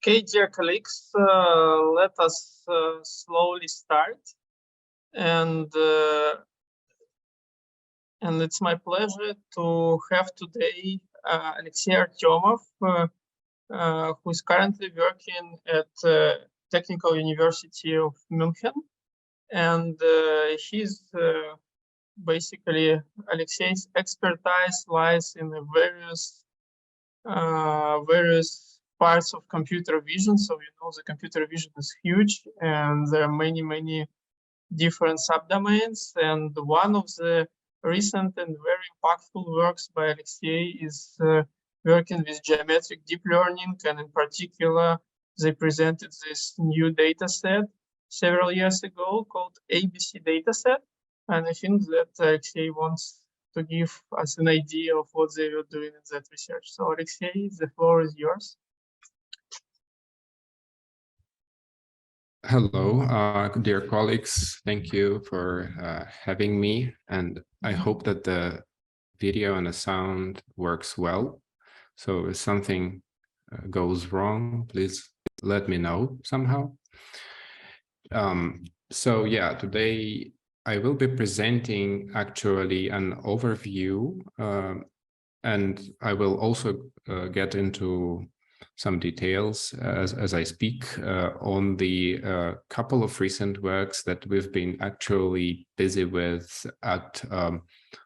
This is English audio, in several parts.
Okay, dear colleagues, let us slowly start. And it's my pleasure to have today Alexey Artemov, who is currently working at Technical University of Munich. And he's basically, Alexey's expertise lies in the various parts of computer vision. So you know the computer vision is huge, and there are many different subdomains. And one of the recent and very impactful works by Alexey is working with geometric deep learning, and in particular, they presented this new data set several years ago called ABC dataset. And I think that Alexey wants to give us an idea of what they were doing in that research. So Alexey, the floor is yours. Hello, dear colleagues. Thank you for having me. And I hope that the video and the sound works well. So if something goes wrong, please let me know somehow. So yeah, today I will be presenting actually an overview, and I will also get into some details as I speak on the couple of recent works that we've been actually busy with at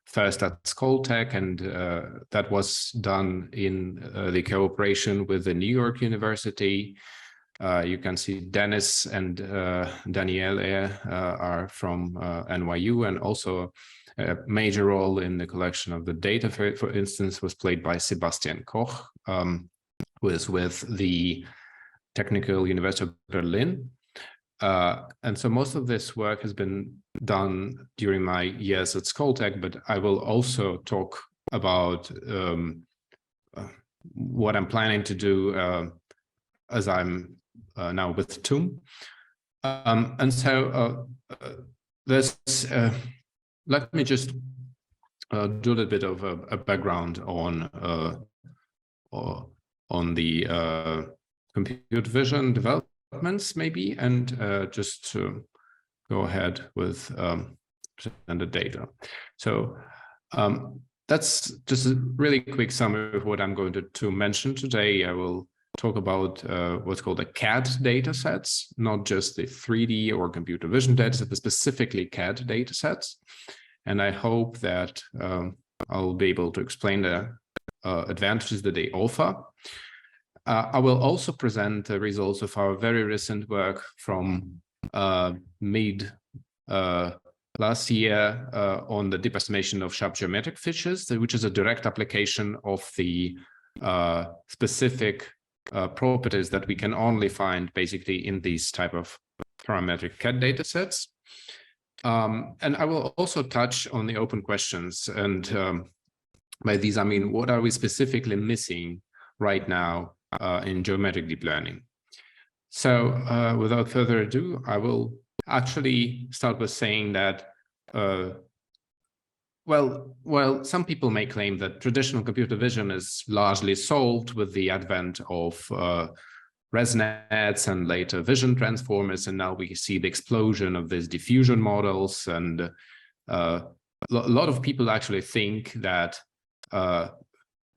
first at Skoltech, and that was done in the cooperation with the New York University. You can see Dennis and Daniele are from NYU, and also a major role in the collection of the data, for instance, was played by Sebastian Koch, who is with the Technical University of Berlin. And so most of this work has been done during my years at Skoltech, but I will also talk about what I'm planning to do as I'm now with TUM. And so let me just do a little bit of a background on the computer vision developments, maybe, and just to go ahead with the data. So that's just a really quick summary of what I'm going to mention today. I will talk about what's called the CAD data sets, not just the 3D or computer vision data set, but specifically CAD data sets. And I hope that I'll be able to explain the advantages that they offer. I will also present the results of our very recent work from mid last year on the deep estimation of sharp geometric features, which is a direct application of the specific properties that we can only find basically in these type of parametric CAD data sets. And I will also touch on the open questions. And by these, I mean, what are we specifically missing right now in geometric deep learning? So without further ado, I will actually start with saying that, well, some people may claim that traditional computer vision is largely solved with the advent of ResNets and later vision transformers, and now we see the explosion of these diffusion models. And a lot of people actually think that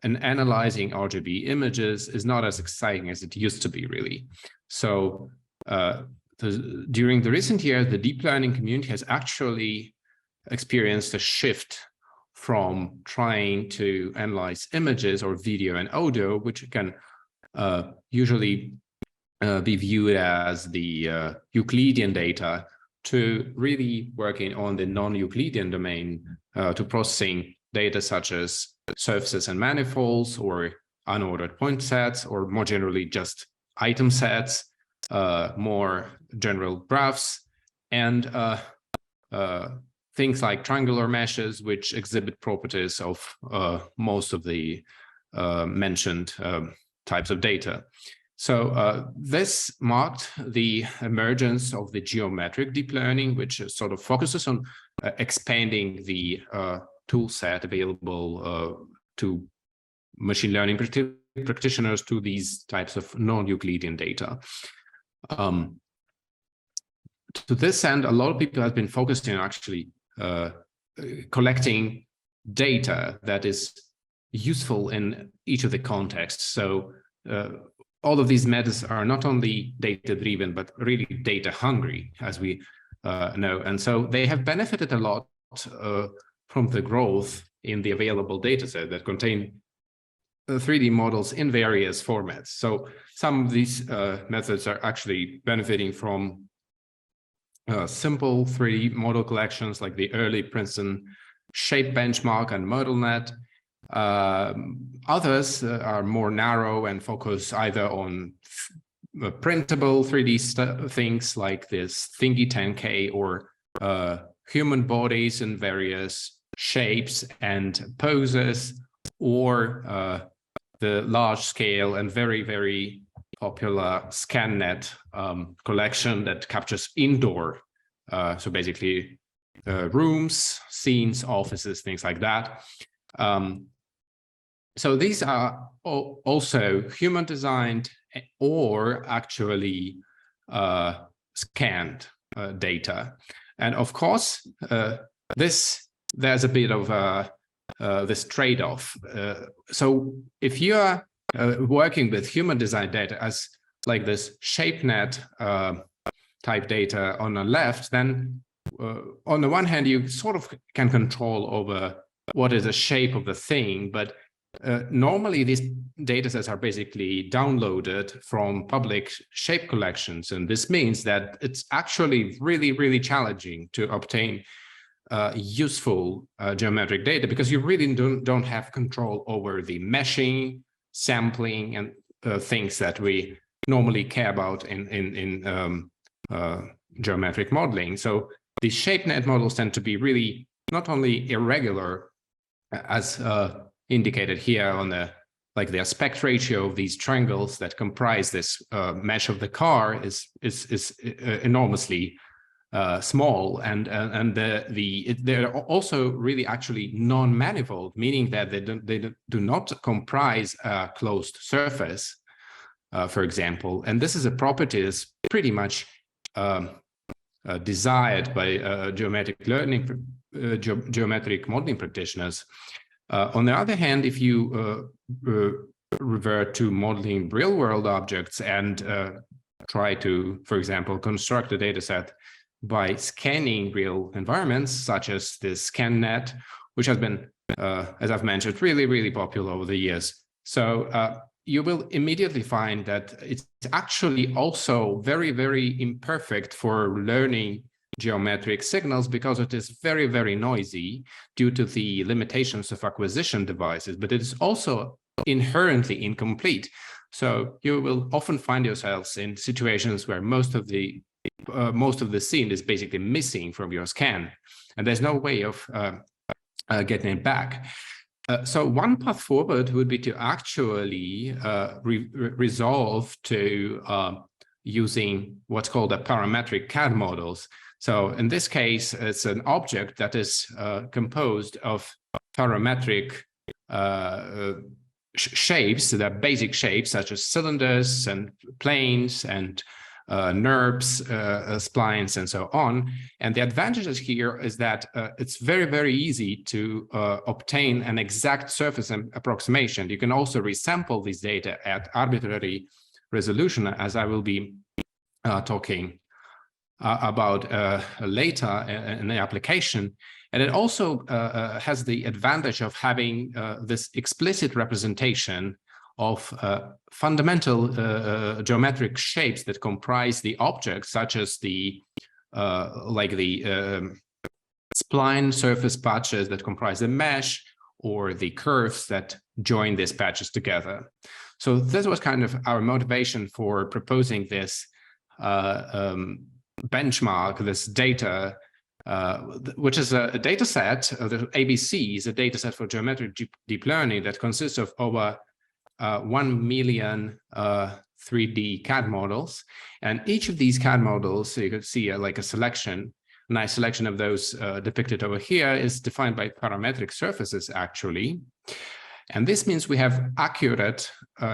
and analyzing RGB images is not as exciting as it used to be, really. So during the recent years, the deep learning community has actually experienced a shift from trying to analyze images or video and audio, which can usually be viewed as the Euclidean data, to really working on the non-Euclidean domain to processing data such as surfaces and manifolds, or unordered point sets, or more generally just item sets, more general graphs, and things like triangular meshes, which exhibit properties of most of the mentioned types of data. So this marked the emergence of the geometric deep learning, which sort of focuses on expanding the tool set available to machine learning practitioners to these types of non-Euclidean data. To this end, a lot of people have been focused on actually collecting data that is useful in each of the contexts. So all of these methods are not only data-driven, but really data-hungry, as we know. And so they have benefited a lot from the growth in the available dataset that contain 3D models in various formats. So some of these methods are actually benefiting from simple 3D model collections like the early Princeton Shape Benchmark and ModalNet. Others are more narrow and focus either on printable 3D things like this Thingy 10K or human bodies in various shapes and poses, or the large scale and very, very popular ScanNet collection that captures indoor, so basically rooms, scenes, offices, things like that. So these are also human designed or actually scanned data. And of course, there's a bit of this trade-off. So if you are working with human design data as like this ShapeNet type data on the left, then on the one hand, you sort of can control over what is the shape of the thing, but normally these data sets are basically downloaded from public shape collections. And this means that it's actually really, really challenging to obtain useful geometric data, because you really don't have control over the meshing, sampling, and things that we normally care about in geometric modeling. So the ShapeNet models tend to be really not only irregular, as indicated here on the aspect ratio of these triangles that comprise this mesh of the car is enormously small, and they're also really actually non-manifold, meaning that they do not comprise a closed surface, for example. And this is a property that's pretty much desired by geometric modeling practitioners. On the other hand, if you revert to modeling real-world objects and try to, for example, construct a data set by scanning real environments, such as this ScanNet, which has been, as I've mentioned, really, really popular over the years. So you will immediately find that it's actually also very, very imperfect for learning geometric signals, because it is very, very noisy due to the limitations of acquisition devices, but it is also inherently incomplete. So you will often find yourselves in situations where most of the scene is basically missing from your scan, and there's no way of getting it back. So one path forward would be to actually resolve to using what's called a parametric CAD models. So in this case, it's an object that is composed of parametric shapes, that are basic shapes such as cylinders and planes and NURBS, splines, and so on. And the advantages here is that it's very, very easy to obtain an exact surface approximation. You can also resample these data at arbitrary resolution, as I will be talking about later in the application. And it also has the advantage of having this explicit representation of fundamental geometric shapes that comprise the objects, such as the spline surface patches that comprise the mesh, or the curves that join these patches together. So this was kind of our motivation for proposing this benchmark, this data, which is a data set, the ABC is a data set for geometric deep learning that consists of over 1 million 3D CAD models. And each of these CAD models, so you can see like a selection, a nice selection of those depicted over here, is defined by parametric surfaces, actually. And this means we have accurate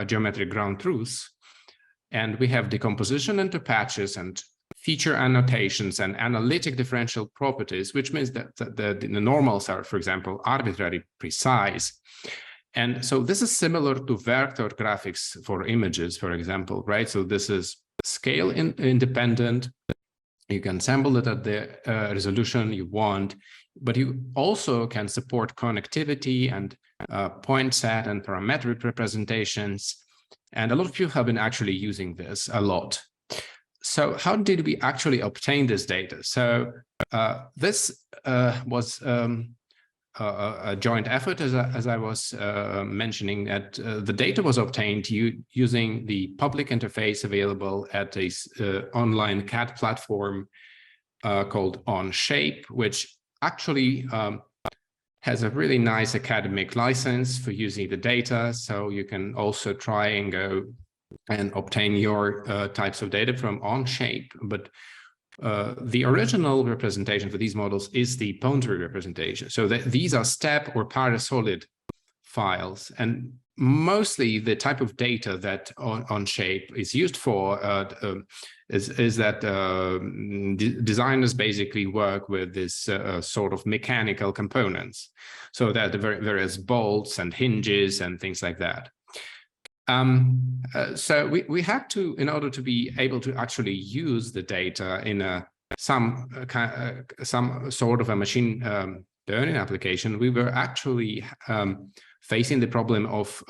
geometric ground truths, and we have decomposition into patches and feature annotations and analytic differential properties, which means that the normals are, for example, arbitrarily precise. And so this is similar to vector graphics for images, for example, right? So this is scale independent. You can sample it at the resolution you want, but you also can support connectivity and point set and parametric representations. And a lot of you have been actually using this a lot. So how did we actually obtain this data? So this was a joint effort, as I was mentioning, that the data was obtained using the public interface available at this online CAD platform called Onshape, which actually has a really nice academic license for using the data. So you can also try and go and obtain your types of data from Onshape. But the original representation for these models is the boundary representation. So these are step or parasolid files. And mostly the type of data that Onshape is used for is that designers basically work with this sort of mechanical components. So that the various bolts and hinges and things like that. So we have to, in order to be able to actually use the data in some sort of a machine learning application, we were actually facing the problem of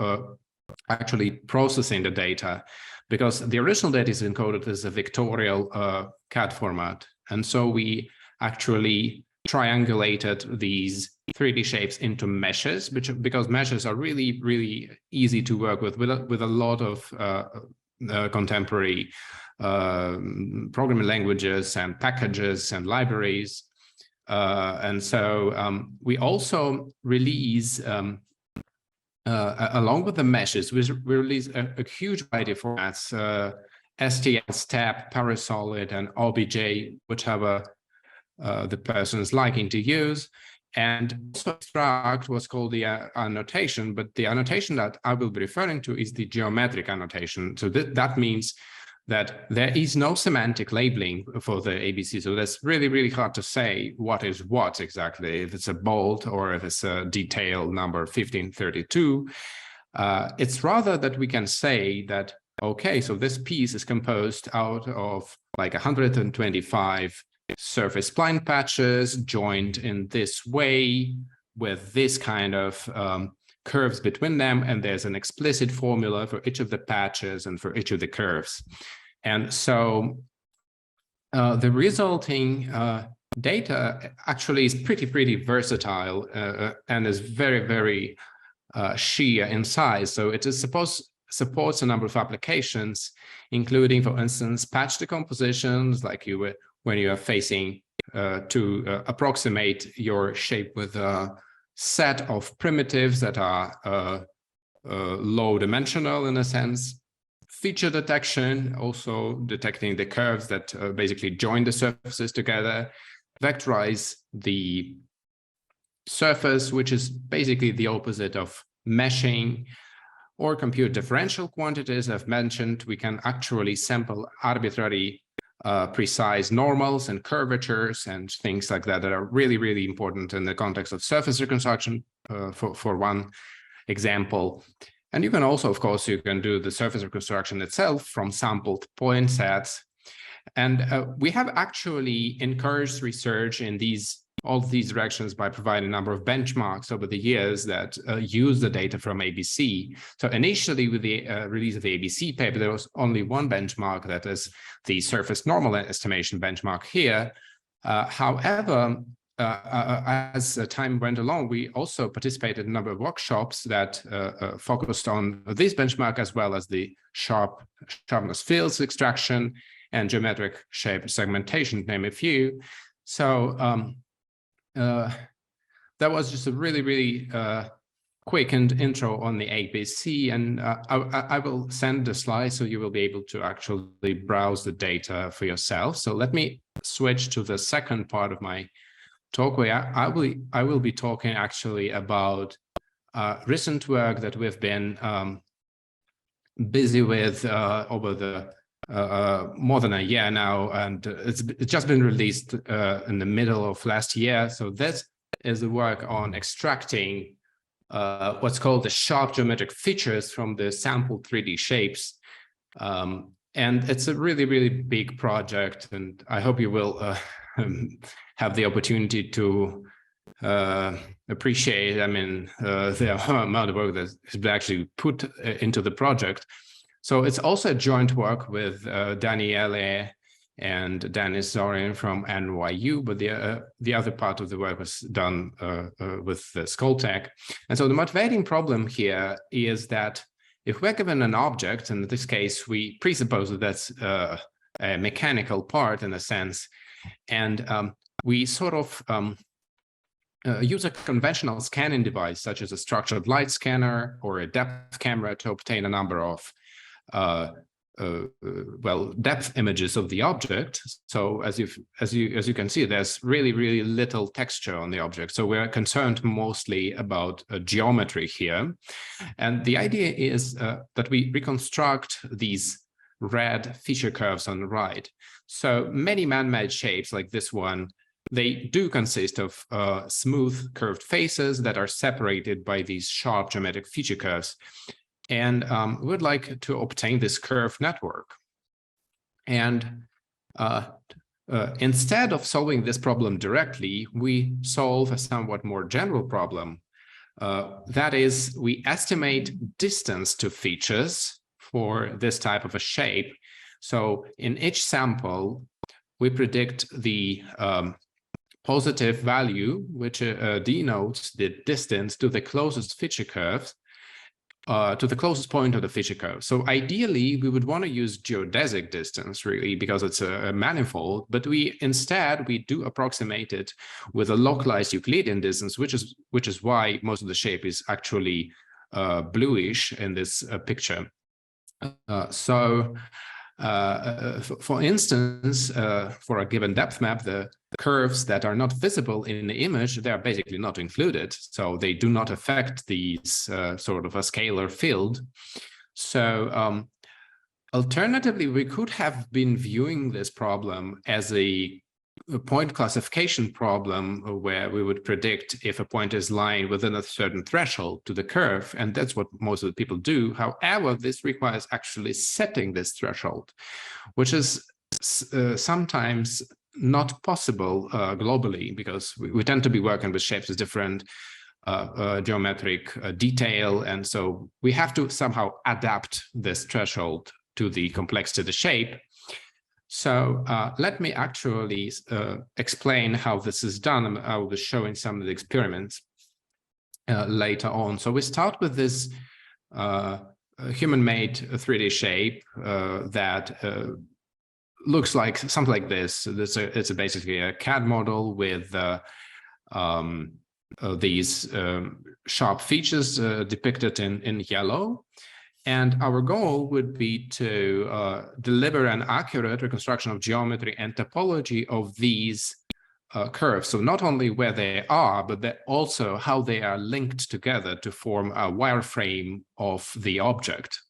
actually processing the data, because the original data is encoded as a vectorial CAD format. And so we actually triangulated these 3D shapes into meshes, because meshes are really, really easy to work with a lot of contemporary programming languages and packages and libraries. And so we also release, along with the meshes, we release a huge variety of formats, STL, STEP, Parasolid, and OBJ, whichever the person is liking to use. And also extract what's called the annotation, but the annotation that I will be referring to is the geometric annotation. So that means that there is no semantic labeling for the ABC. So that's really, really hard to say what is what exactly, if it's a bolt or if it's a detail number 1532. It's rather that we can say that, okay, so this piece is composed out of like 125 surface spline patches joined in this way with this kind of curves between them, and there's an explicit formula for each of the patches and for each of the curves. And so the resulting data actually is pretty versatile and is very, very sheer in size. So it is supports a number of applications, including, for instance, patch decompositions, like when you are facing to approximate your shape with a set of primitives that are low dimensional in a sense. Feature detection, also detecting the curves that basically join the surfaces together. Vectorize the surface, which is basically the opposite of meshing. Or compute differential quantities. I've mentioned we can actually sample arbitrary precise normals and curvatures and things like that are really, really important in the context of surface reconstruction, for one example. And you can also, of course, you can do the surface reconstruction itself from sampled point sets. And we have actually encouraged research in all these directions by providing a number of benchmarks over the years that use the data from ABC. So initially, with the release of the ABC paper, there was only one benchmark, that is the surface normal estimation benchmark here. However, as time went along, we also participated in a number of workshops that focused on this benchmark, as well as the sharpness fields extraction and geometric shape segmentation, to name a few. So that was just a really, really quick intro on the ABC, and I will send the slides so you will be able to actually browse the data for yourself. So let me switch to the second part of my talk, where I will be talking actually about recent work that we've been busy with over the more than a year now, and it's just been released in the middle of last year. So this is the work on extracting what's called the sharp geometric features from the sampled 3D shapes. And it's a really, really big project, and I hope you will have the opportunity to appreciate, I mean, the amount of work that is actually put into the project. So it's also a joint work with Daniele and Dennis Zorin from NYU, but the other part of the work was done with Skoltech. And so the motivating problem here is that if we're given an object, and in this case, we presuppose that that's a mechanical part in a sense, and we sort of use a conventional scanning device, such as a structured light scanner or a depth camera, to obtain a number of depth images of the object. So as you can see, there's really, really little texture on the object. So we're concerned mostly about geometry here. And the idea is that we reconstruct these red feature curves on the right. So many man-made shapes like this one, they do consist of smooth curved faces that are separated by these sharp geometric feature curves. And we would like to obtain this curve network. And instead of solving this problem directly, we solve a somewhat more general problem. That is, we estimate distance to features for this type of a shape. So in each sample, we predict the positive value, which denotes the distance to the closest feature curve, to the closest point of the feature curve. So ideally, we would want to use geodesic distance, really, because it's a manifold, but we do approximate it with a localized Euclidean distance, which is why most of the shape is actually bluish in this picture. For instance, for a given depth map, the curves that are not visible in the image, they are basically not included. So they do not affect these sort of a scalar field. So alternatively, we could have been viewing this problem as a point classification problem where we would predict if a point is lying within a certain threshold to the curve, and that's what most of the people do. However, this requires actually setting this threshold, which is sometimes not possible globally, because we tend to be working with shapes with different geometric detail, and so we have to somehow adapt this threshold to the complexity of the shape. So let me actually explain how this is done. I will be showing some of the experiments later on. So we start with this human-made 3D shape that looks like something like this. It's basically a CAD model with these sharp features depicted in yellow. And our goal would be to deliver an accurate reconstruction of geometry and topology of these curves. So not only where they are, but also how they are linked together to form a wireframe of the object.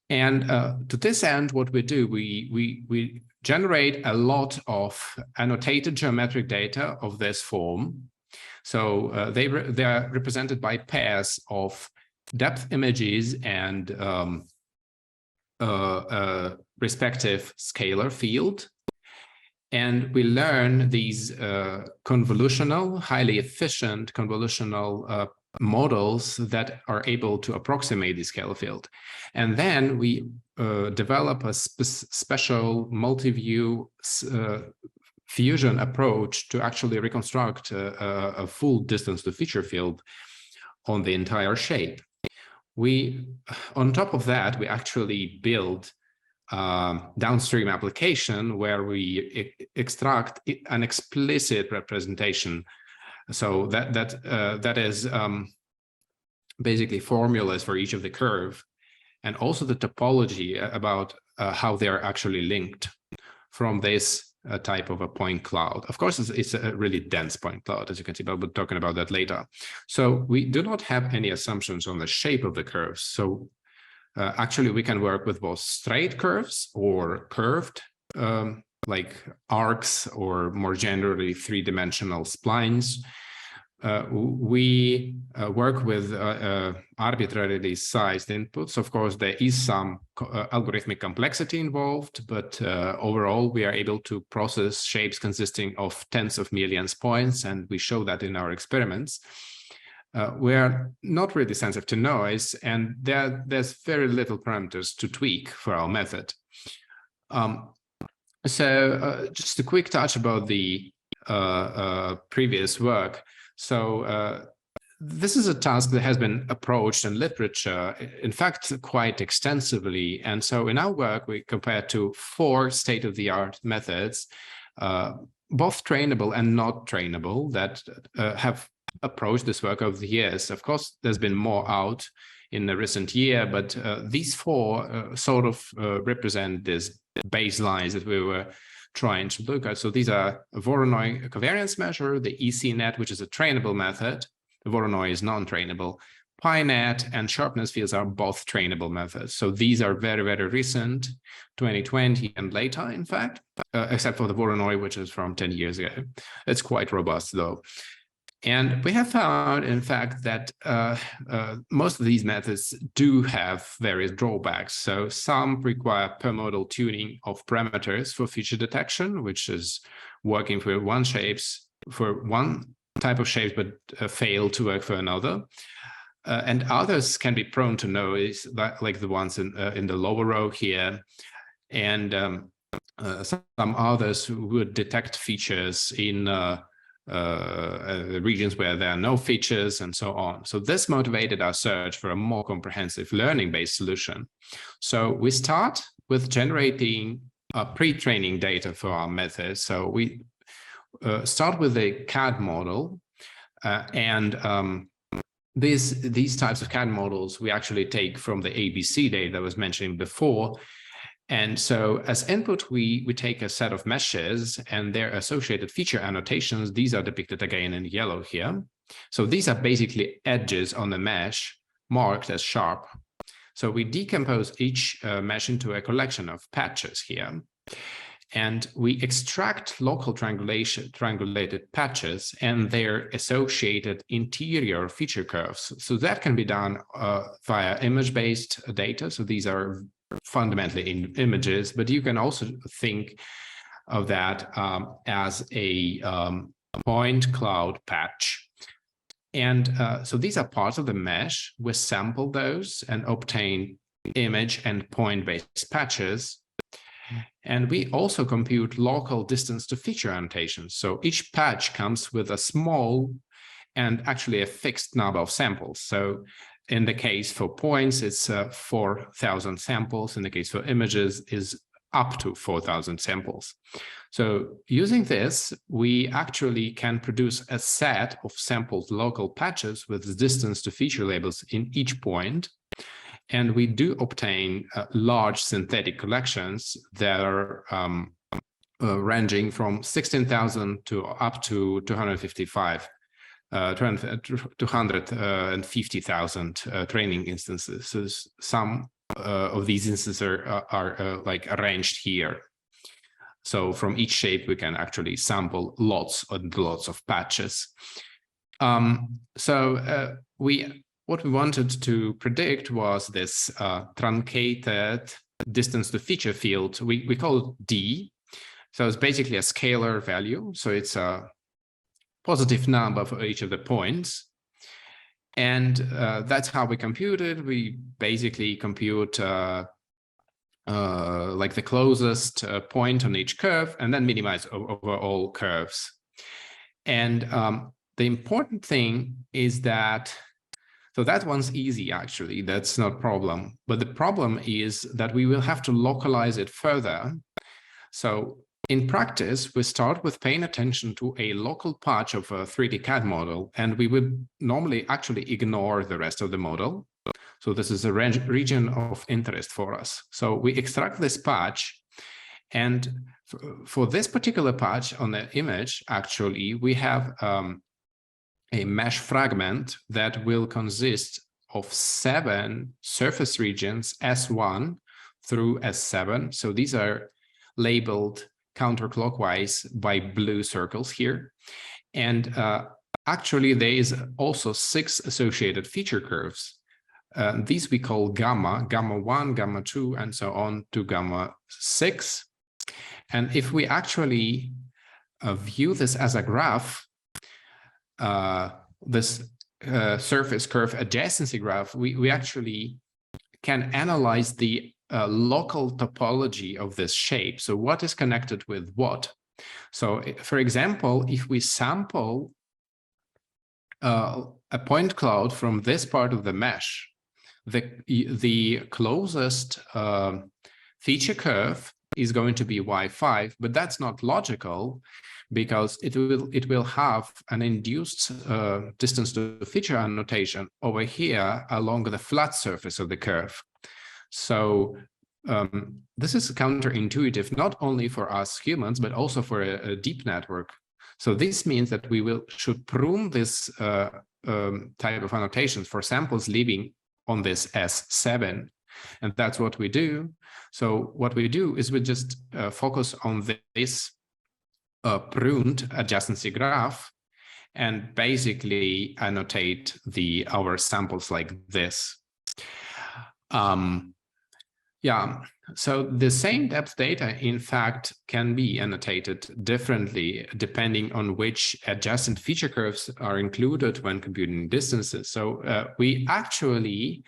And to this end, what we do, we generate a lot of annotated geometric data of this form. So they are represented by pairs of depth images and respective scalar field. And we learn these convolutional, highly efficient convolutional models that are able to approximate the scalar field. And then we develop a special multi-view fusion approach to actually reconstruct a full distance to feature field on the entire shape. On top of that, we actually build downstream application where we extract an explicit representation. So that is basically formulas for each of the curve, and also the topology about how they are actually linked from this type of a point cloud. Of course, it's a really dense point cloud, as you can see, but we're talking about that later. So we do not have any assumptions on the shape of the curves. So actually, we can work with both straight curves or curved, like arcs, or more generally three-dimensional splines. We work with arbitrarily sized inputs. Of course, there is some algorithmic complexity involved, but overall, we are able to process shapes consisting of tens of millions points, and we show that in our experiments. We are not really sensitive to noise, and there's very little parameters to tweak for our method. Just a quick touch about the previous work. So this is a task that has been approached in literature, in fact, quite extensively. And so in our work, we compare to 4 state-of-the-art methods, both trainable and not trainable, that have approached this work over the years. Of course, there's been more out in the recent year, but these 4 sort of represent these baselines that we were trying to look at. So these are a Voronoi covariance measure, the ECNet, which is a trainable method. The Voronoi is non-trainable. PyNet and sharpness fields are both trainable methods. So these are very, very recent, 2020 and later, in fact, except for the Voronoi, which is from 10 years ago. It's quite robust, though. And we have found, in fact, that most of these methods do have various drawbacks. So some require per-modal tuning of parameters for feature detection, which is working for one type of shapes, but fail to work for another. And others can be prone to noise, like the ones in the lower row here. And some others would detect features in regions where there are no features, and so on. So this motivated our search for a more comprehensive learning-based solution. So we start with generating pre-training data for our method. So we start with a CAD model, and these types of CAD models we actually take from the ABC data that I was mentioning before. And so as input, we take a set of meshes and their associated feature annotations. These are depicted again in yellow here. So these are basically edges on the mesh marked as sharp. So we decompose each mesh into a collection of patches here. And we extract local triangulated patches and their associated interior feature curves. So that can be done via image-based data. So these are fundamentally in images, but you can also think of that as a point cloud patch. And so these are parts of the mesh. We sample those and obtain image and point-based patches. And we also compute local distance to feature annotations. So each patch comes with a small and actually a fixed number of samples. So in the case for points, it's 4,000 samples. In the case for images, is up to 4,000 samples. So using this, we actually can produce a set of sampled local patches with distance to feature labels in each point. And we do obtain large synthetic collections that are ranging from 16,000 to up to 250,000 training instances. So some of these instances are like arranged here. So from each shape, we can actually sample lots and lots of patches. What we wanted to predict was this truncated distance to feature field. We call it D. So it's basically a scalar value. So it's a positive number for each of the points. And that's how we compute it. We basically compute like the closest point on each curve and then minimize over all curves. And the important thing is that, so that one's easy, actually, that's not a problem. But the problem is that we will have to localize it further. So in practice, we start with paying attention to a local patch of a 3D CAD model, and we would normally actually ignore the rest of the model. So this is a region of interest for us. So we extract this patch, And for this particular patch on the image, actually, we have a mesh fragment that will consist of 7 surface regions, S1 through S7. So these are labeled counterclockwise by blue circles here. And actually, there is also 6 associated feature curves. These we call gamma, gamma 1, gamma 2, and so on to gamma 6. And if we actually view this as a graph, this surface curve adjacency graph, we actually can analyze the local topology of this shape. So what is connected with what? So for example, if we sample a point cloud from this part of the mesh, the closest feature curve is going to be y5, but that's not logical because it will have an induced distance to feature annotation over here along the flat surface of the curve. So this is counterintuitive, not only for us humans, but also for a deep network. So this means that we should prune this type of annotations for samples living on this S7. And that's what we do. So what we do is we just focus on this pruned adjacency graph and basically annotate our samples like this. Yeah, so the same depth data, in fact, can be annotated differently depending on which adjacent feature curves are included when computing distances. So we actually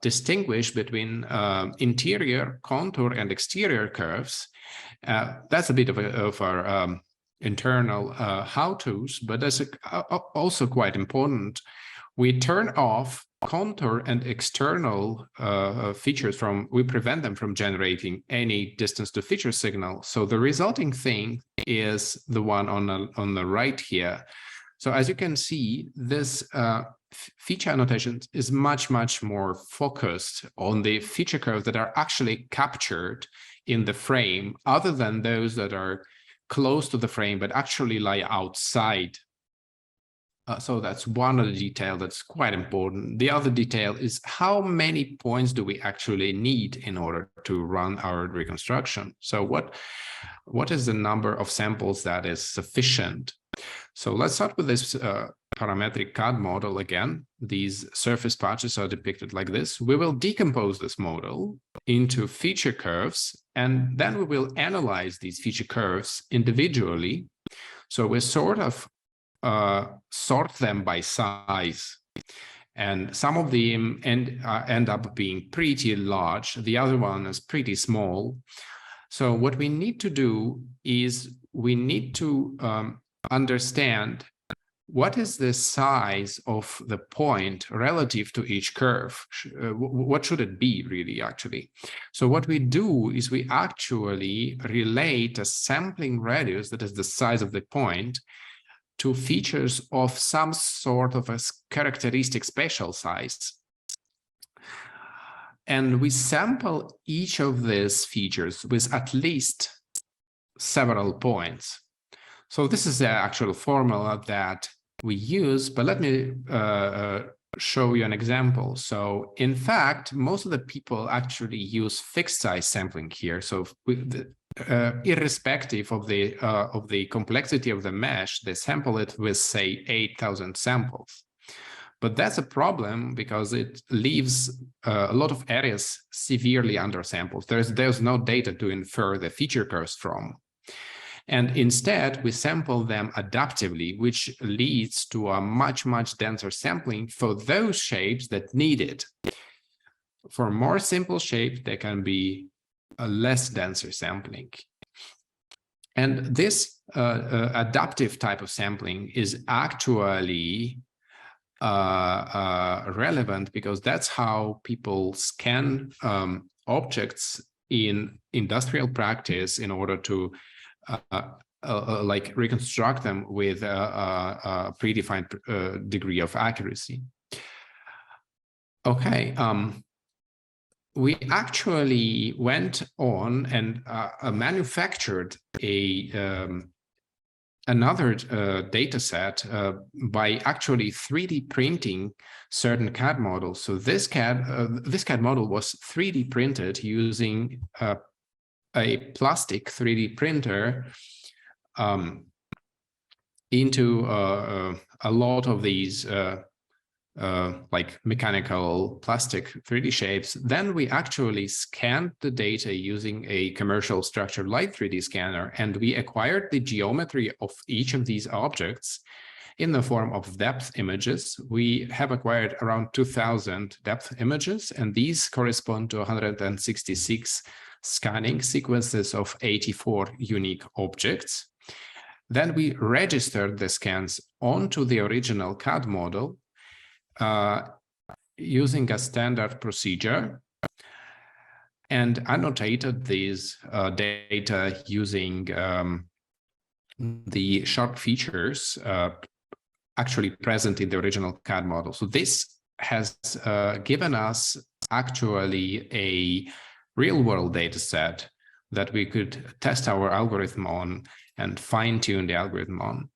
distinguish between interior, contour, and exterior curves. That's a bit of our internal how-tos, but that's also quite important. We turn off contour and external features we prevent them from generating any distance to feature signal. So the resulting thing is the one on the right here. So as you can see, this feature annotation is much more focused on the feature curves that are actually captured in the frame, other than those that are close to the frame but actually lie outside. So that's one of the detail that's quite important. The other detail is how many points do we actually need in order to run our reconstruction? So what is the number of samples that is sufficient? So let's start with this parametric CAD model again. These surface patches are depicted like this. We will decompose this model into feature curves, and then we will analyze these feature curves individually. So we sort of sort them by size, and some of them end up being pretty large. The other one is pretty small. So what we need to do is we need to understand what is the size of the point relative to each curve. What should it be really, actually? So what we do is we actually relate a sampling radius, that is the size of the point, to features of some sort of a characteristic spatial size. And we sample each of these features with at least several points. So this is the actual formula that we use, but let me show you an example. So in fact, most of the people actually use fixed size sampling here. So irrespective of the complexity of the mesh, they sample it with, say, 8,000 samples. But that's a problem because it leaves a lot of areas severely undersampled. There's no data to infer the feature curves from. And instead, we sample them adaptively, which leads to a much denser sampling for those shapes that need it. For more simple shapes, there can be a less denser sampling. And this adaptive type of sampling is actually relevant because that's how people scan objects in industrial practice in order to like reconstruct them with a predefined degree of accuracy. Okay. we actually went on and manufactured another data set by actually 3D printing certain CAD models. So this CAD model was 3D printed using a plastic 3D printer into a lot of these like mechanical plastic 3D shapes. Then we actually scanned the data using a commercial structured light 3D scanner, and we acquired the geometry of each of these objects in the form of depth images. We have acquired around 2,000 depth images, and these correspond to 166 scanning sequences of 84 unique objects. Then we registered the scans onto the original CAD model using a standard procedure, and annotated these data using the sharp features actually present in the original CAD model. So this has given us actually a real-world data set that we could test our algorithm on and fine-tune the algorithm on.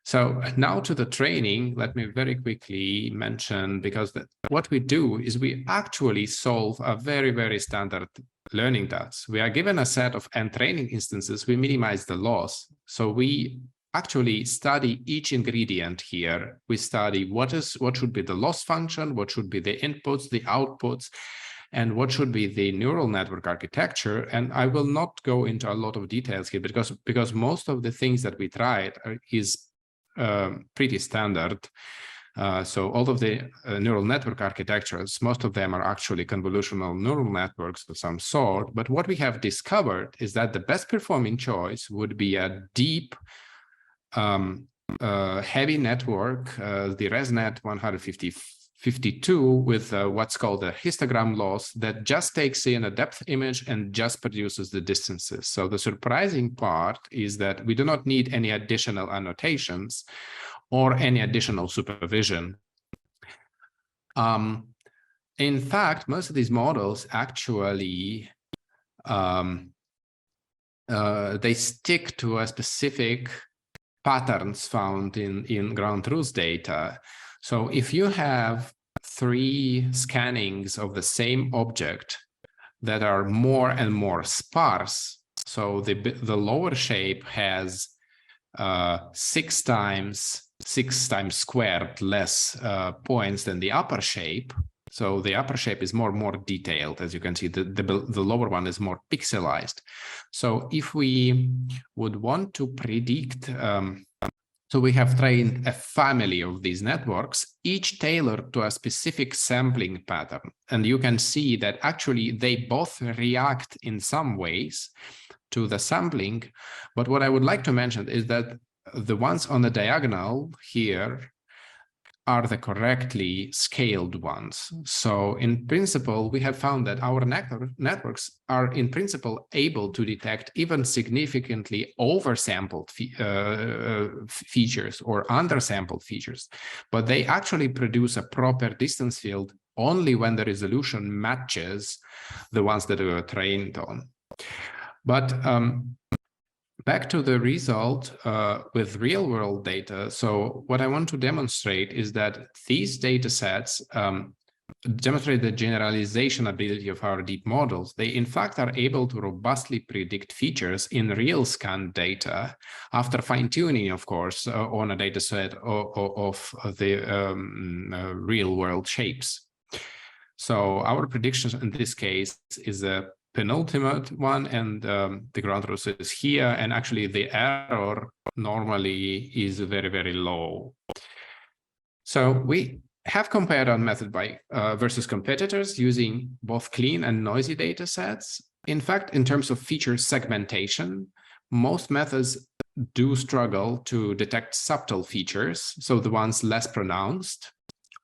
So now to the training, let me very quickly mention, because what we do is we actually solve a very, very standard learning task. We are given a set of n training instances, we minimize the loss. So we actually study each ingredient here. We study what should be the loss function, what should be the inputs, the outputs, and what should be the neural network architecture. And I will not go into a lot of details here because most of the things that we tried is pretty standard. So all of the neural network architectures, most of them are actually convolutional neural networks of some sort. But what we have discovered is that the best performing choice would be a deep, heavy network, the ResNet 152 with what's called a histogram loss that just takes in a depth image and just produces the distances. So the surprising part is that we do not need any additional annotations or any additional supervision. In fact, most of these models actually, they stick to a specific patterns found in ground truth data. So if you have 3 scannings of the same object that are more and more sparse, so the lower shape has 6 times squared less points than the upper shape. So the upper shape is more detailed. As you can see, the lower one is more pixelized. So if we would want to predict, so we have trained a family of these networks, each tailored to a specific sampling pattern. And you can see that actually they both react in some ways to the sampling. But what I would like to mention is that the ones on the diagonal here are the correctly scaled ones. So in principle, we have found that our networks are in principle able to detect even significantly oversampled features or undersampled features, but they actually produce a proper distance field only when the resolution matches the ones that we were trained on. But back to the result with real-world data. So what I want to demonstrate is that these data sets demonstrate the generalization ability of our deep models. They, in fact, are able to robustly predict features in real scan data after fine-tuning, of course, on a data set of the real-world shapes. So our prediction in this case is a penultimate one, and the ground truth is here, and actually the error normally is very, very low. So we have compared our method by versus competitors using both clean and noisy data sets. In fact, in terms of feature segmentation, most methods do struggle to detect subtle features, so the ones less pronounced,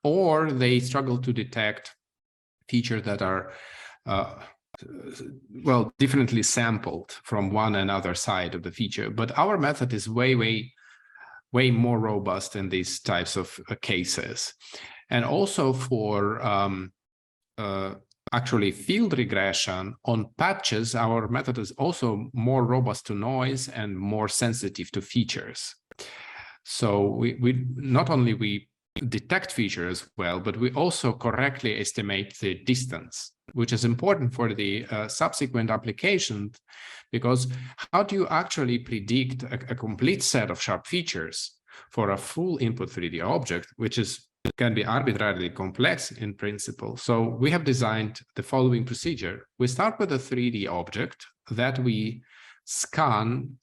or they struggle to detect features that are well, differently sampled from one and other side of the feature. But our method is way more robust in these types of cases. And also for actually field regression on patches, our method is also more robust to noise and more sensitive to features. So we not only we detect features well, but we also correctly estimate the distance, which is important for the subsequent application, because how do you actually predict a complete set of sharp features for a full input 3D object, which can be arbitrarily complex in principle? So we have designed the following procedure. We start with a 3D object that we scan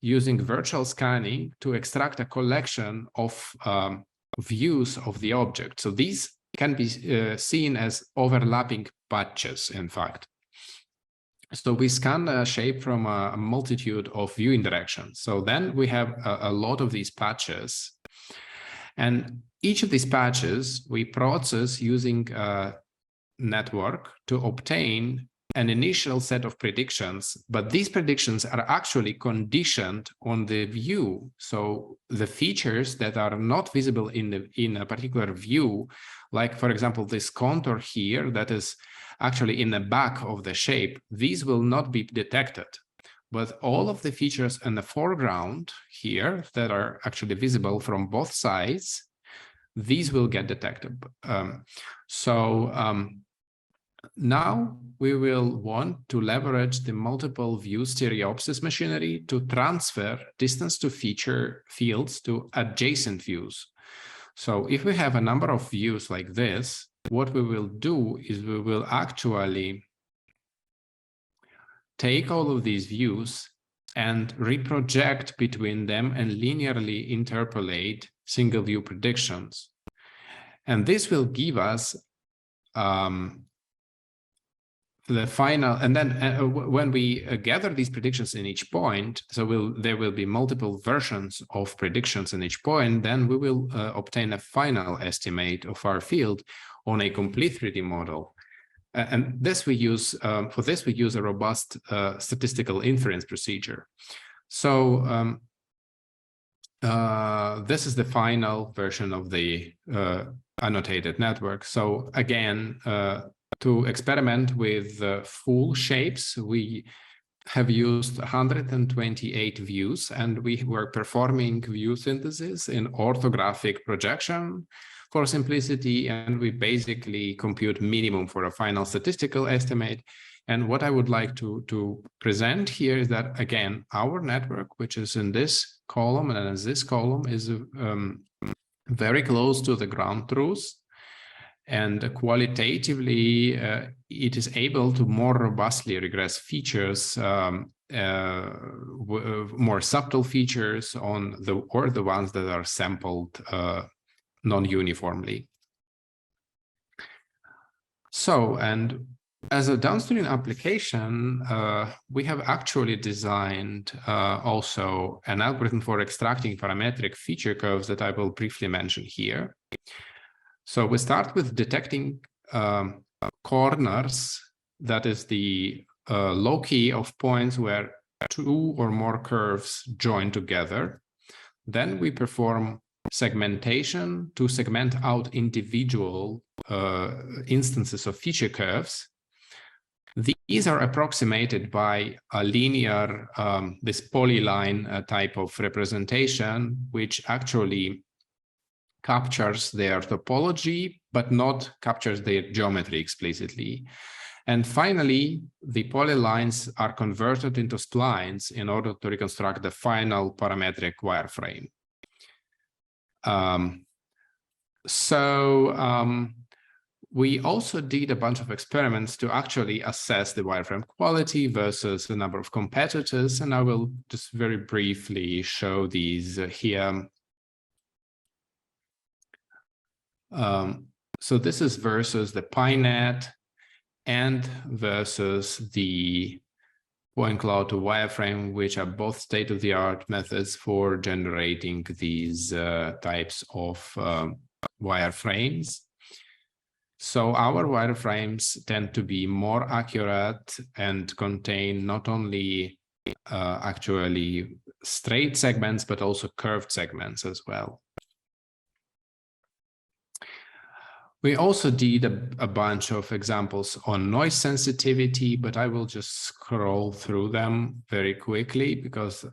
using virtual scanning to extract a collection of views of the object. So these can be seen as overlapping patches, in fact. So we scan a shape from a multitude of viewing directions. So then we have a lot of these patches. And each of these patches we process using a network to obtain an initial set of predictions, but these predictions are actually conditioned on the view. So the features that are not visible in a particular view, like for example, this contour here that is actually in the back of the shape, these will not be detected. But all of the features in the foreground here that are actually visible from both sides, these will get detected. Now we will want to leverage the multiple view stereopsis machinery to transfer distance to feature fields to adjacent views. So if we have a number of views like this, what we will do is we will actually take all of these views and reproject between them and linearly interpolate single view predictions. And this will give us the final, and then when we gather these predictions in each point, so there will be multiple versions of predictions in each point, then we will obtain a final estimate of our field on a complete 3D model. And this we use, for this we use a robust statistical inference procedure. So this is the final version of the annotated network. So again, to experiment with full shapes, we have used 128 views, and we were performing view synthesis in orthographic projection for simplicity, and we basically compute minimum for a final statistical estimate. And what I would like to present here is that, again, our network, which is in this column and as this column, is very close to the ground truth. And qualitatively, it is able to more robustly regress features, more subtle features on the ones that are sampled non-uniformly. So, and as a downstream application, we have actually designed also an algorithm for extracting parametric feature curves that I will briefly mention here. So we start with detecting corners, that is the loci of points where two or more curves join together. Then we perform segmentation to segment out individual instances of feature curves. These are approximated by a linear, this polyline type of representation, which actually captures their topology, but not captures their geometry explicitly. And finally, the polylines are converted into splines in order to reconstruct the final parametric wireframe. We also did a bunch of experiments to actually assess the wireframe quality versus the number of competitors, and I will just very briefly show these here. So this is versus the PyNet and versus the point cloud to wireframe, which are both state-of-the-art methods for generating these types of wireframes. So our wireframes tend to be more accurate and contain not only actually straight segments, but also curved segments as well. We also did a bunch of examples on noise sensitivity, but I will just scroll through them very quickly because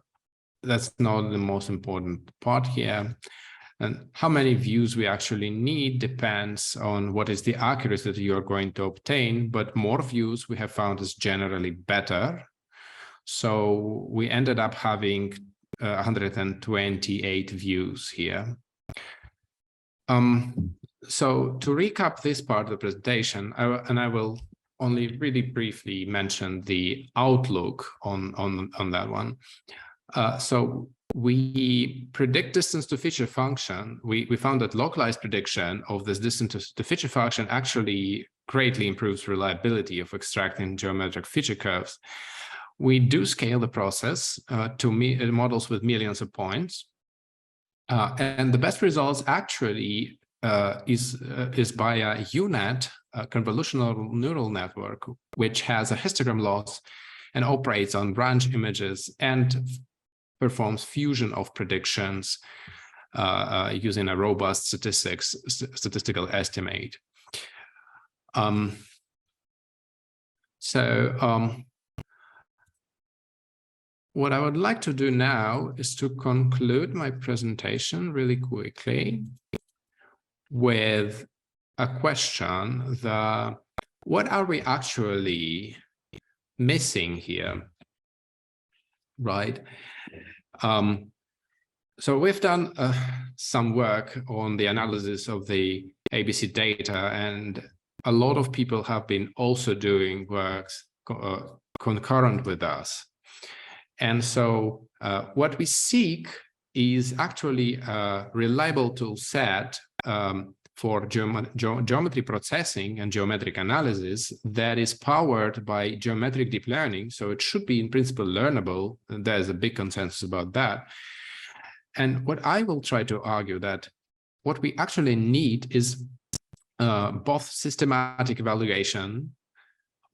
that's not the most important part here. And how many views we actually need depends on what is the accuracy that you are going to obtain, but more views we have found is generally better. So we ended up having 128 views here. So to recap this part of the presentation, I will only really briefly mention the outlook on that one. So we predict distance to feature function. We found that localized prediction of this distance to feature function actually greatly improves reliability of extracting geometric feature curves. We do scale the process to models with millions of points. And the best results actually is by a UNet, a convolutional neural network, which has a histogram loss and operates on branch images and performs fusion of predictions using a robust statistical estimate. What I would like to do now is to conclude my presentation really quickly with a question: what are we actually missing here, right? So we've done some work on the analysis of the ABC data, and a lot of people have been also doing works concurrent with us. And so what we seek is actually a reliable tool set for geometry processing and geometric analysis that is powered by geometric deep learning. So it should be in principle learnable, and there's a big consensus about that. And what I will try to argue that what we actually need is both systematic evaluation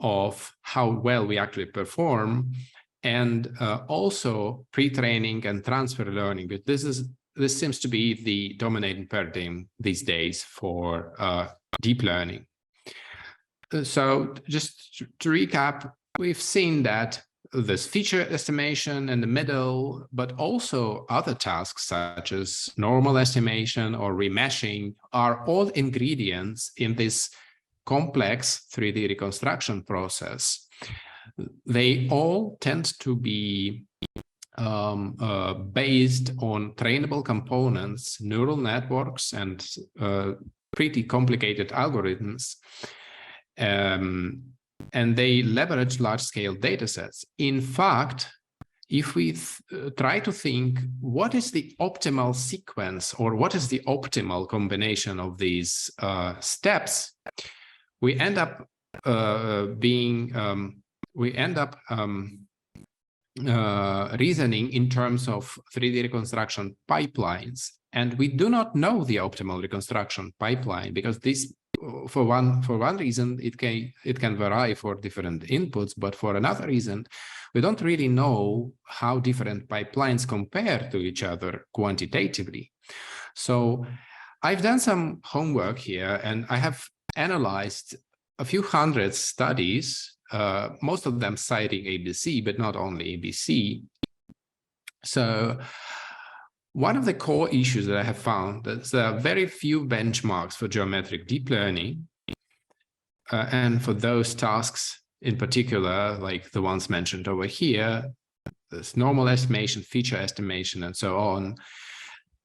of how well we actually perform, and also pre-training and transfer learning. But this seems to be the dominating paradigm these days for deep learning. So just to recap, we've seen that this feature estimation in the middle, but also other tasks such as normal estimation or remeshing are all ingredients in this complex 3D reconstruction process. They all tend to be based on trainable components, neural networks, and pretty complicated algorithms. And they leverage large-scale datasets. In fact, if we try to think what is the optimal sequence or what is the optimal combination of these steps, we end up reasoning in terms of 3D reconstruction pipelines. And we do not know the optimal reconstruction pipeline because this, for one reason, it can vary for different inputs, but for another reason, we don't really know how different pipelines compare to each other quantitatively. So I've done some homework here, and I have analyzed a few hundred studies, most of them citing ABC, but not only ABC. So one of the core issues that I have found is there are very few benchmarks for geometric deep learning. And for those tasks in particular, like the ones mentioned over here, there's normal estimation, feature estimation, and so on,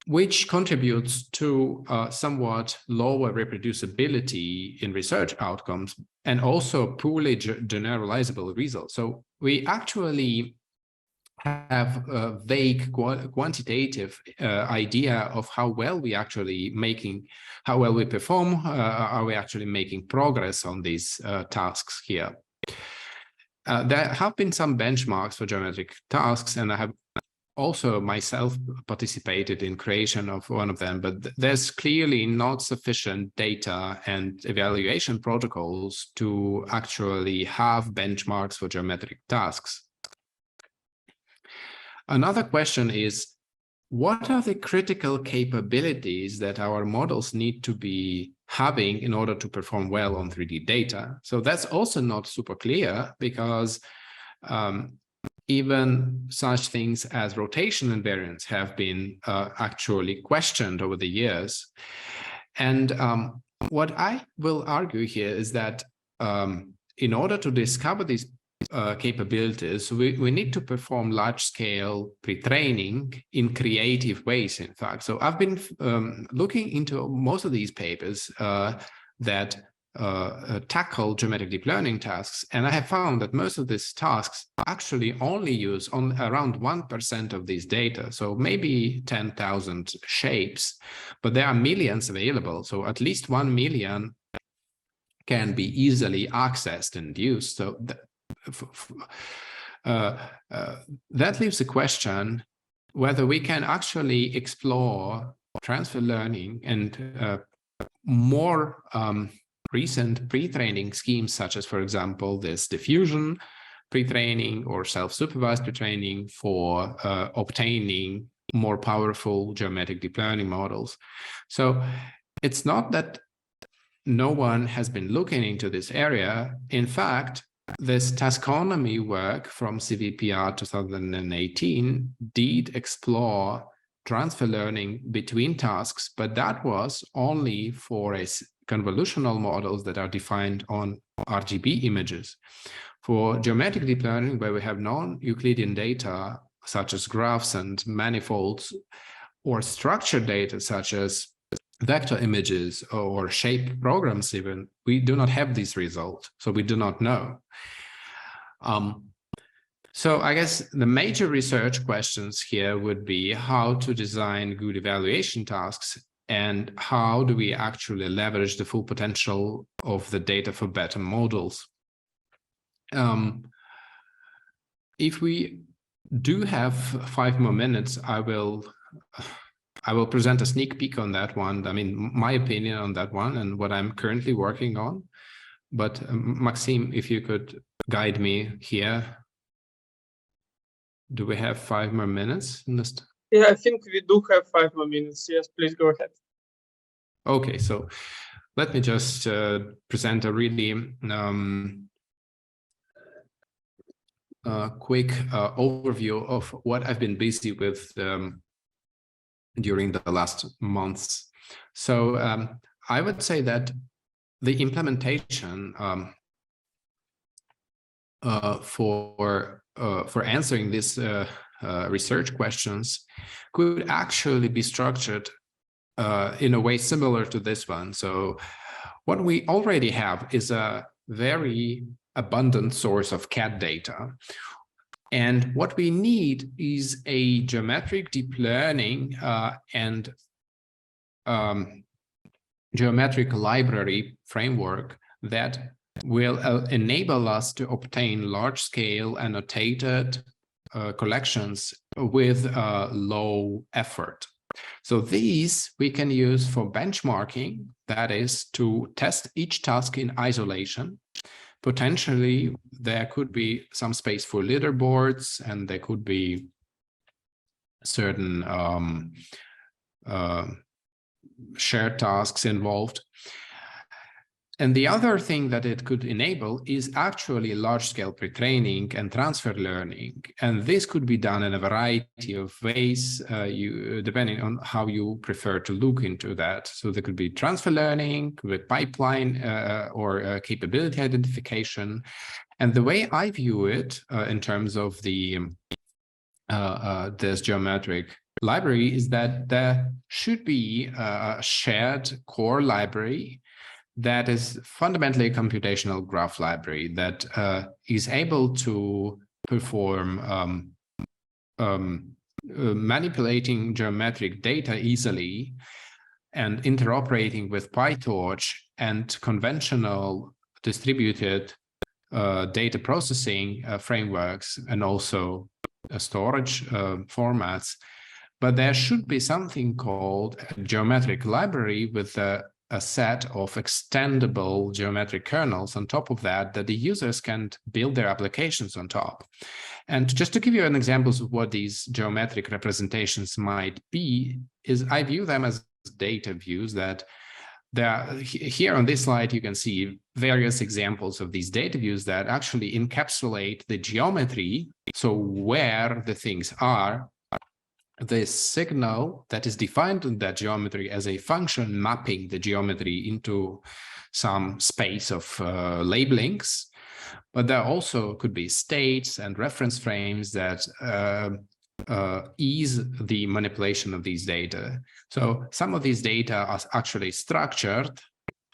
which contributes to somewhat lower reproducibility in research outcomes and also poorly generalizable results. So we actually have a vague quantitative idea of how well we perform, are we actually making progress on these tasks here. There have been some benchmarks for geometric tasks, and I have also myself participated in creation of one of them, but there's clearly not sufficient data and evaluation protocols to actually have benchmarks for geometric tasks. Another question is, what are the critical capabilities that our models need to be having in order to perform well on 3D data? So that's also not super clear, because even such things as rotation invariance have been actually questioned over the years. And what I will argue here is that in order to discover these capabilities, we need to perform large-scale pre-training in creative ways, in fact. So I've been looking into most of these papers that tackle geometric deep learning tasks, and I have found that most of these tasks actually only use around 1% of these data, so maybe 10,000 shapes, but there are millions available, so at least 1 million can be easily accessed and used. So that leaves the question whether we can actually explore transfer learning and more recent pre-training schemes, such as, for example, this diffusion pre-training or self-supervised pre-training for obtaining more powerful geometric deep learning models. So it's not that no one has been looking into this area. In fact, this taxonomy work from CVPR 2018 did explore transfer learning between tasks, but that was only for convolutional models that are defined on RGB images. For geometric deep learning, where we have non-Euclidean data, such as graphs and manifolds, or structured data, such as vector images or shape programs even, we do not have these results, so we do not know. So I guess the major research questions here would be how to design good evaluation tasks and how do we actually leverage the full potential of the data for better models. If we do have 5 more minutes, I will present a sneak peek on that one. I mean, my opinion on that one and what I'm currently working on. But Maxime, if you could guide me here. Do we have 5 more minutes in this? Yeah, I think we do have 5 more minutes. Yes, please go ahead. Okay, so let me just present a really quick overview of what I've been busy with during the last months. So I would say that the implementation for answering these research questions could actually be structured in a way similar to this one. So what we already have is a very abundant source of CAD data. And what we need is a geometric deep learning and geometric library framework that will enable us to obtain large-scale annotated collections with low effort. So these we can use for benchmarking, that is to test each task in isolation. Potentially, there could be some space for leaderboards, and there could be certain shared tasks involved. And the other thing that it could enable is actually large-scale pre-training and transfer learning. And this could be done in a variety of ways, depending on how you prefer to look into that. So there could be transfer learning with pipeline or capability identification. And the way I view it in terms of the this geometric library is that there should be a shared core library that is fundamentally a computational graph library that is able to perform manipulating geometric data easily and interoperating with PyTorch and conventional distributed data processing frameworks and also storage formats. But there should be something called a geometric library with a a set of extendable geometric kernels on top of that the users can build their applications on top. And just to give you an example of what these geometric representations might be, is I view them as data views that here on this slide, you can see various examples of these data views that actually encapsulate the geometry, so where the things are, the signal that is defined in that geometry as a function mapping the geometry into some space of labelings. But there also could be states and reference frames that ease the manipulation of these data. So some of these data are actually structured,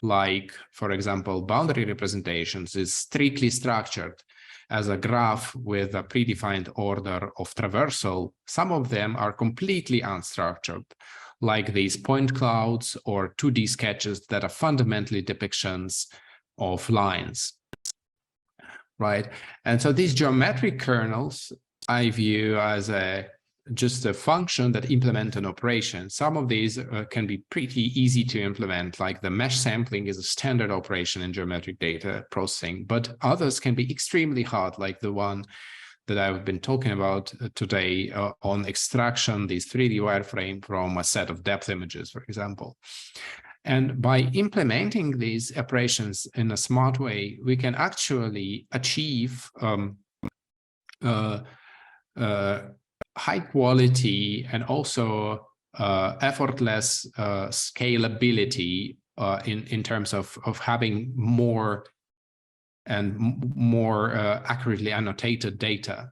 like, for example, boundary representations is strictly structured as a graph with a predefined order of traversal. Some of them are completely unstructured, like these point clouds or 2D sketches that are fundamentally depictions of lines, right? And so these geometric kernels I view as just a function that implement an operation. Some of these can be pretty easy to implement, like the mesh sampling is a standard operation in geometric data processing, but others can be extremely hard, like the one that I've been talking about today on extraction, these 3D wireframe from a set of depth images, for example. And by implementing these operations in a smart way, we can actually achieve high quality and also effortless scalability in terms of having more and more accurately annotated data.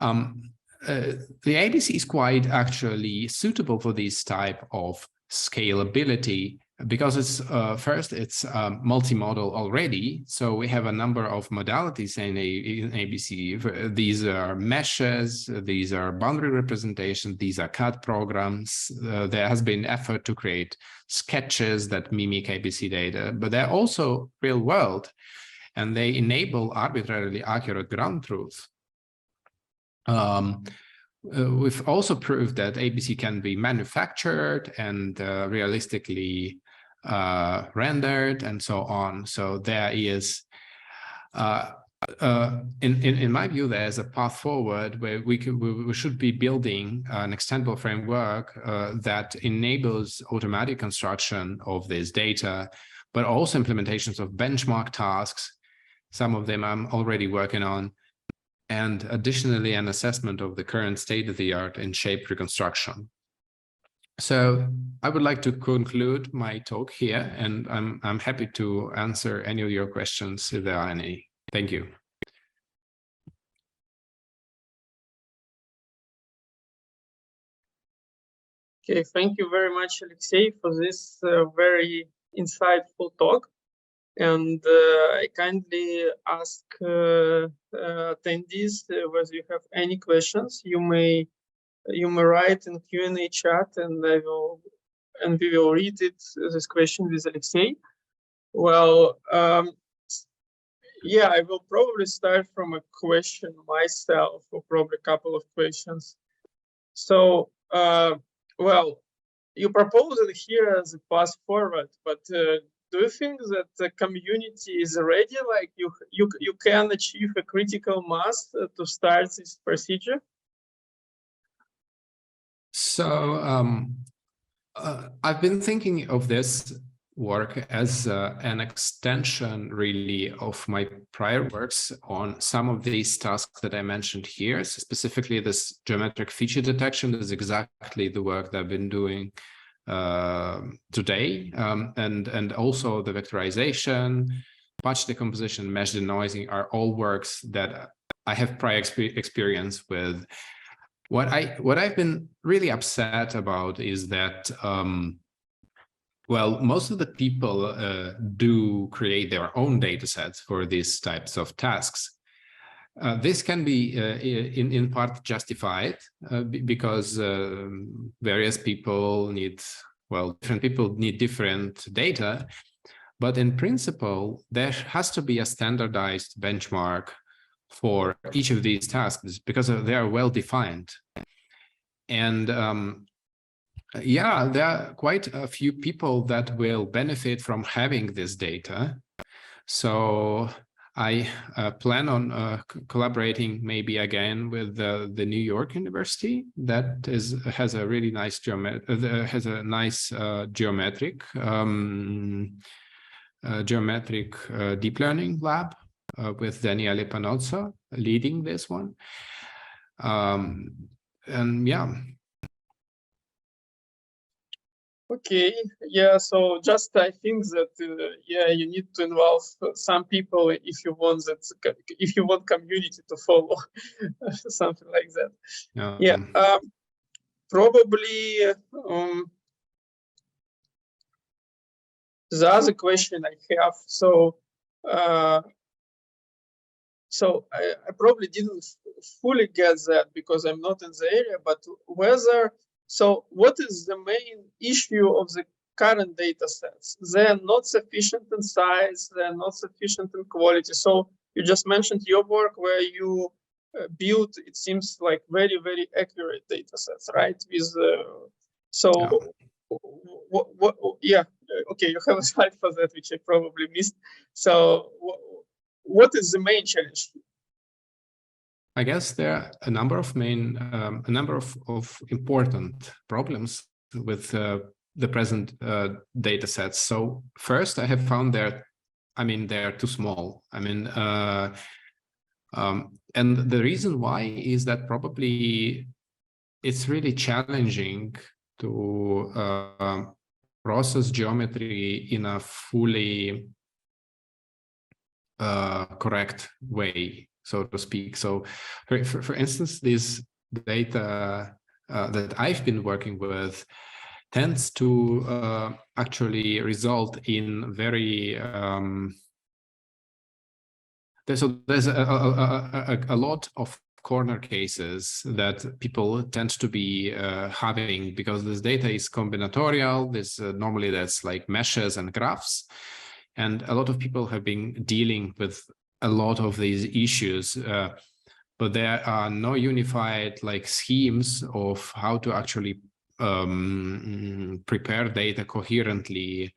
The ABC is quite actually suitable for this type of scalability because it's first, it's multimodal already. So we have a number of modalities in ABC. These are meshes, these are boundary representations, these are CAD programs. There has been effort to create sketches that mimic ABC data, but they're also real world, and they enable arbitrarily accurate ground truth. We've also proved that ABC can be manufactured and realistically rendered and so on. So there is, in my view, there's a path forward where we should be building an extendable framework that enables automatic construction of this data, but also implementations of benchmark tasks. Some of them I'm already working on. And additionally, an assessment of the current state of the art in shape reconstruction. So I would like to conclude my talk here, and I'm happy to answer any of your questions if there are any. Thank you. Okay, thank you very much, Alexey, for this very insightful talk. And I kindly ask attendees whether you have any questions. You may write in Q&A chat, and we will read this question with Alexey. Well, yeah, I will probably start from a question myself, or probably a couple of questions. So, well, you propose it here as a path forward, but do you think that the community is ready? Like you can achieve a critical mass to start this procedure? So I've been thinking of this work as an extension, really, of my prior works on some of these tasks that I mentioned here. So specifically, this geometric feature detection is exactly the work that I've been doing today, and also the vectorization, patch decomposition, mesh denoising are all works that I have prior experience with. What I've been really upset about is that well, most of the people do create their own data sets for these types of tasks. This can be in part justified because various people need, well, different people need different data, but in principle, there has to be a standardized benchmark for each of these tasks because they are well defined. And Yeah, there are quite a few people that will benefit from having this data. So I plan on collaborating maybe again with the New York University that has a really nice geometric deep learning lab with Daniele Panozzo leading this one. And yeah. Okay, yeah, so just I think that yeah, you need to involve some people if you want community to follow something like that. Yeah, probably the other question I have, so I probably didn't fully get that because I'm not in the area, but what is the main issue of the current data sets? They're not sufficient in size, they're not sufficient in quality. So you just mentioned your work where you built, it seems like very, very accurate data sets, right? With okay, you have a slide for that, which I probably missed. So what is the main challenge? I guess there are a number of important problems with the present data sets. So first, I have found they're too small. And the reason why is that probably it's really challenging to process geometry in a fully correct way, so to speak. So for instance, this data that I've been working with tends to actually result in very there's a lot of corner cases that people tend to be having because this data is combinatorial. Normally that's like meshes and graphs. And a lot of people have been dealing with a lot of these issues, but there are no unified schemes of how to actually prepare data coherently.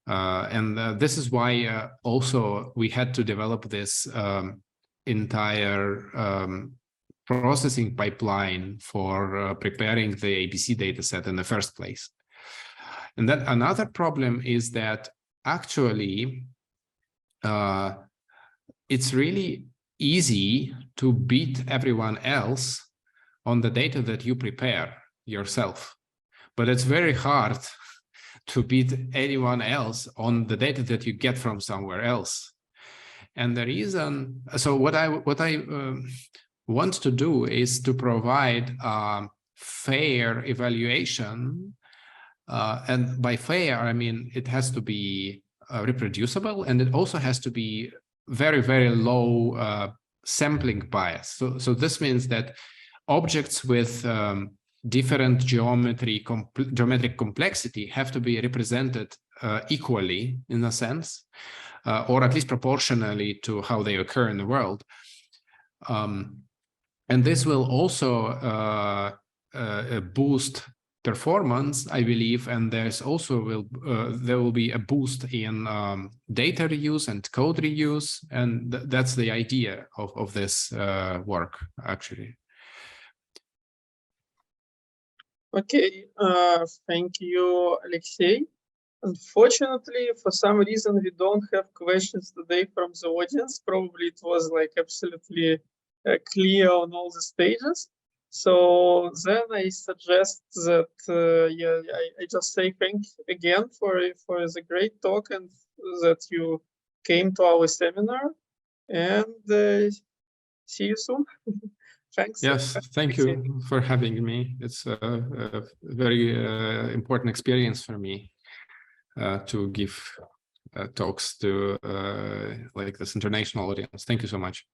And this is why also we had to develop this entire processing pipeline for preparing the ABC dataset in the first place. And then another problem is that actually, it's really easy to beat everyone else on the data that you prepare yourself, but it's very hard to beat anyone else on the data that you get from somewhere else. And the reason, so what I want to do is to provide a fair evaluation. And by fair, I mean, it has to be reproducible, and it also has to be very, very low sampling bias. So this means that objects with different geometric complexity have to be represented equally, in a sense, or at least proportionally to how they occur in the world. And this will also boost performance, I believe, and there's also there will be a boost in data reuse and code reuse, and that's the idea of this work, actually. Okay, thank you, Alexey. Unfortunately, for some reason, we don't have questions today from the audience. Probably it was absolutely clear on all the stages. So then I suggest that I just say thanks again for the great talk and that you came to our seminar, and see you soon. Thanks. Yes, thank you for having me. It's a very important experience for me to give talks to this international audience. Thank you so much.